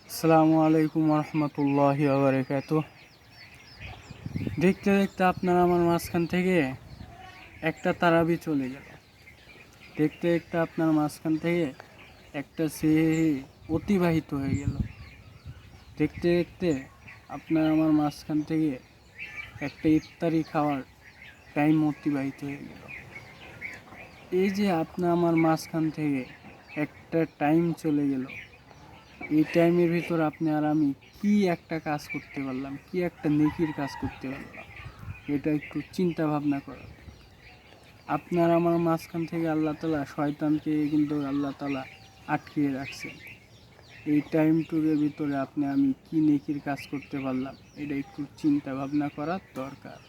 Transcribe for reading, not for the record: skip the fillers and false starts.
আসসালামু আলাইকুম রহমতুল্লাহি ওয়া বারাকাতুহু। দেখতে দেখতে আপনার আমার মাঝখান থেকে একটা তারাবি চলে গেল। দেখতে দেখতে আপনার মাঝখান থেকে একটা সেহরি অতিবাহিত হয়ে গেল। দেখতে দেখতে আপনার আমার মাঝখান থেকে একটা ইফতারি খাওয়ার টাইম অতিবাহিত হয়ে গেল। এই যে আপনার আমার মাঝখান থেকে একটা টাইম চলে গেল, এই টাইমের ভিতর আপনি আর আমি কি একটা কাজ করতে পারলাম, কি একটা নেকির কাজ করতে পারলাম, এটা একটু চিন্তা ভাবনা করা। আপনার আমার মাঝখান থেকে আল্লাহ তাআলা শয়তানকে কিন্তু আল্লাহ তাআলা আটকিয়ে রাখছে। এই টাইমটুকুর ভিতরে আপনি আমি কি নেকির কাজ করতে পারলাম, এটা একটু চিন্তা ভাবনা করার দরকার।